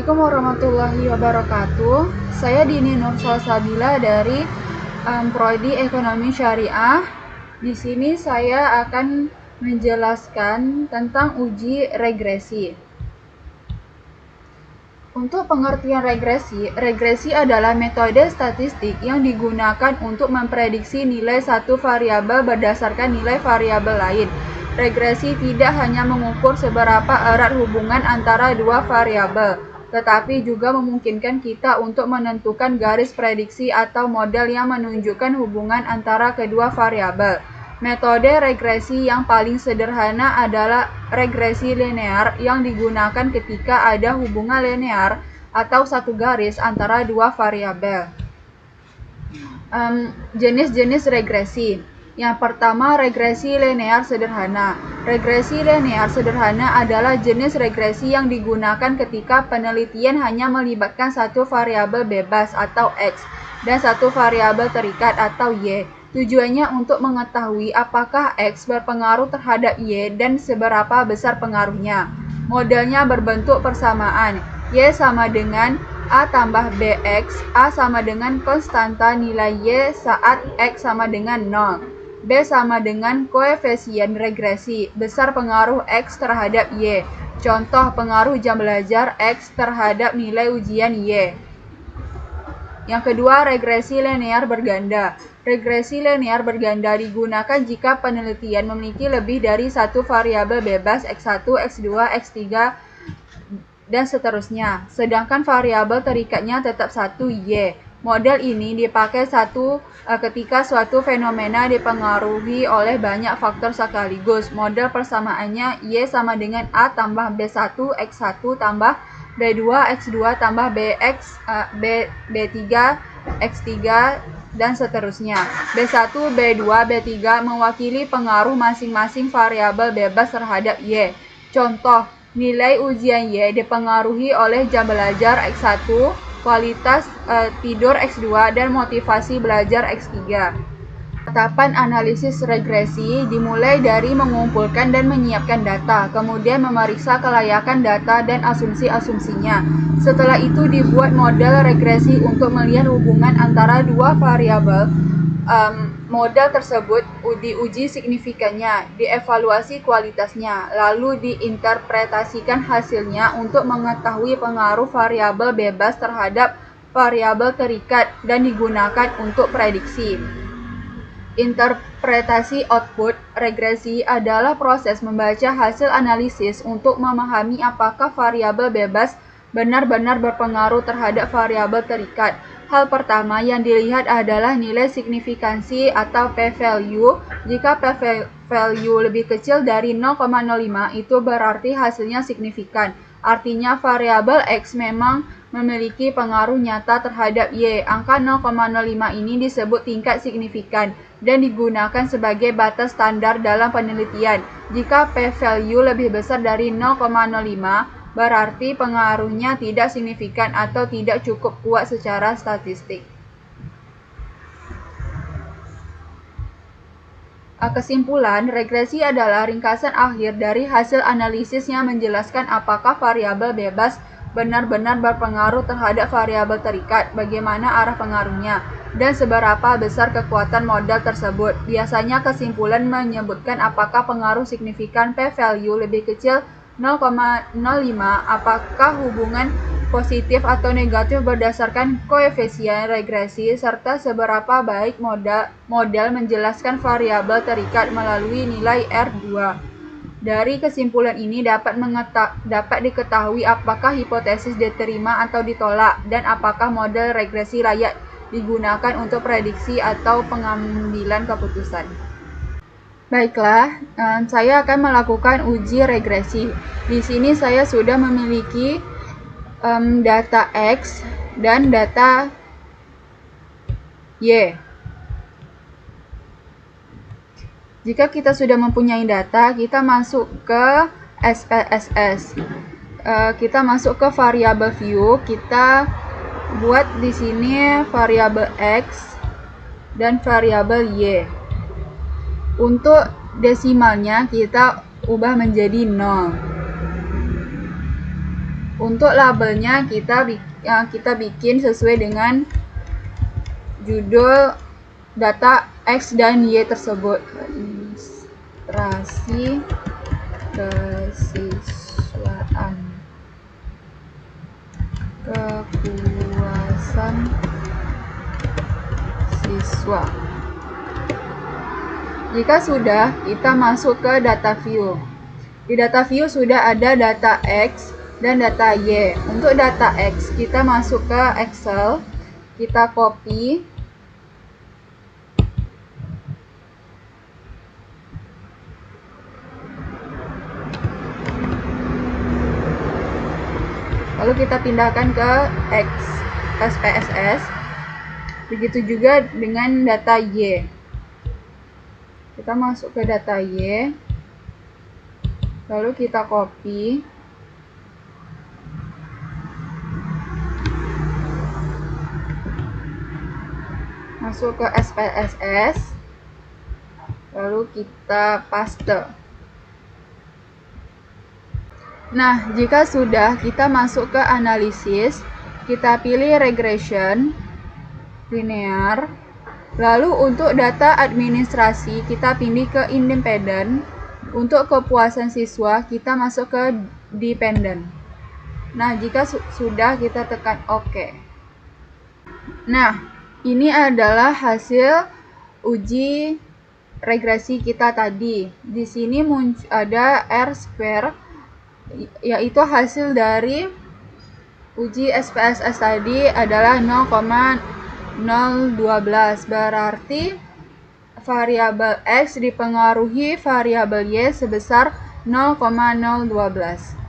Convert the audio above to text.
Assalamualaikum warahmatullahi wabarakatuh. Saya Dini Nur Salsabila dari Prodi Ekonomi Syariah. Di sini saya akan menjelaskan tentang uji regresi. Untuk pengertian regresi adalah metode statistik yang digunakan untuk memprediksi nilai satu variabel berdasarkan nilai variabel lain. Regresi tidak hanya mengukur seberapa erat hubungan antara dua variabel, tetapi juga memungkinkan kita untuk menentukan garis prediksi atau model yang menunjukkan hubungan antara kedua variabel. Metode regresi yang paling sederhana adalah regresi linear yang digunakan ketika ada hubungan linear atau satu garis antara dua variabel. Jenis-jenis regresi. Yang pertama, regresi linear sederhana. Regresi linear sederhana adalah jenis regresi yang digunakan ketika penelitian hanya melibatkan satu variabel bebas atau X dan satu variabel terikat atau Y. Tujuannya untuk mengetahui apakah X berpengaruh terhadap Y dan seberapa besar pengaruhnya. Modelnya berbentuk persamaan. Y sama dengan A tambah BX, A sama dengan konstanta nilai Y saat X sama dengan 0. B sama dengan koefisien regresi, besar pengaruh X terhadap Y. Contoh pengaruh jam belajar X terhadap nilai ujian Y. Yang kedua, regresi linear berganda. Regresi linear berganda digunakan jika penelitian memiliki lebih dari satu variabel bebas X1, X2, X3, dan seterusnya. Sedangkan variabel terikatnya tetap satu Y. Model ini dipakai ketika suatu fenomena dipengaruhi oleh banyak faktor sekaligus. Model persamaannya Y sama dengan A tambah B1, X1 tambah B2, X2 tambah B3, X3, dan seterusnya. B1, B2, B3 mewakili pengaruh masing-masing variabel bebas terhadap Y. Contoh, nilai ujian Y dipengaruhi oleh jam belajar X1, kualitas tidur X2, dan motivasi belajar X3. Tahapan analisis regresi dimulai dari mengumpulkan dan menyiapkan data, kemudian memeriksa kelayakan data dan asumsi-asumsinya. Setelah itu dibuat model regresi untuk melihat hubungan antara dua variabel. Model tersebut diuji signifikannya, dievaluasi kualitasnya, lalu diinterpretasikan hasilnya untuk mengetahui pengaruh variabel bebas terhadap variabel terikat dan digunakan untuk prediksi. Interpretasi output regresi adalah proses membaca hasil analisis untuk memahami apakah variabel bebas benar-benar berpengaruh terhadap variabel terikat. Hal pertama yang dilihat adalah nilai signifikansi atau p-value. Jika p-value lebih kecil dari 0,05, itu berarti hasilnya signifikan. Artinya variabel X memang memiliki pengaruh nyata terhadap Y. Angka 0,05 ini disebut tingkat signifikan dan digunakan sebagai batas standar dalam penelitian. Jika p-value lebih besar dari 0,05, berarti pengaruhnya tidak signifikan atau tidak cukup kuat secara statistik. Kesimpulan, regresi adalah ringkasan akhir dari hasil analisis yang menjelaskan apakah variabel bebas benar-benar berpengaruh terhadap variabel terikat, bagaimana arah pengaruhnya, dan seberapa besar kekuatan model tersebut. Biasanya kesimpulan menyebutkan apakah pengaruh signifikan p-value lebih kecil 0,05, apakah hubungan positif atau negatif berdasarkan koefisien regresi, serta seberapa baik model menjelaskan variabel terikat melalui nilai R2. Dari kesimpulan ini dapat diketahui apakah hipotesis diterima atau ditolak, dan apakah model regresi layak digunakan untuk prediksi atau pengambilan keputusan. Baiklah, saya akan melakukan uji regresi. Di sini saya sudah memiliki data X dan data Y. Jika kita sudah mempunyai data, kita masuk ke SPSS. Kita masuk ke variabel view. Kita buat di sini variabel X dan variabel Y. Untuk desimalnya kita ubah menjadi 0. Untuk labelnya kita bikin sesuai dengan judul data X dan Y tersebut. Administrasi kesiswaan, kepuasan siswa. Jika sudah, kita masuk ke data view. Di data view sudah ada data X dan data Y. Untuk data X, kita masuk ke Excel, kita copy, lalu kita pindahkan ke SPSS. Begitu juga dengan data Y. Kita masuk ke data Y, lalu kita copy, masuk ke SPSS, lalu kita paste. Nah, jika sudah, kita masuk ke analisis, kita pilih regression, linear, lalu untuk data administrasi kita pilih ke independent, untuk kepuasan siswa kita masuk ke dependent. Nah, jika sudah, kita tekan OK. Nah, ini adalah hasil uji regresi kita tadi. Di sini ada R-square, yaitu hasil dari uji SPSS tadi adalah 0,012, berarti variabel X dipengaruhi variabel Y sebesar 0,012.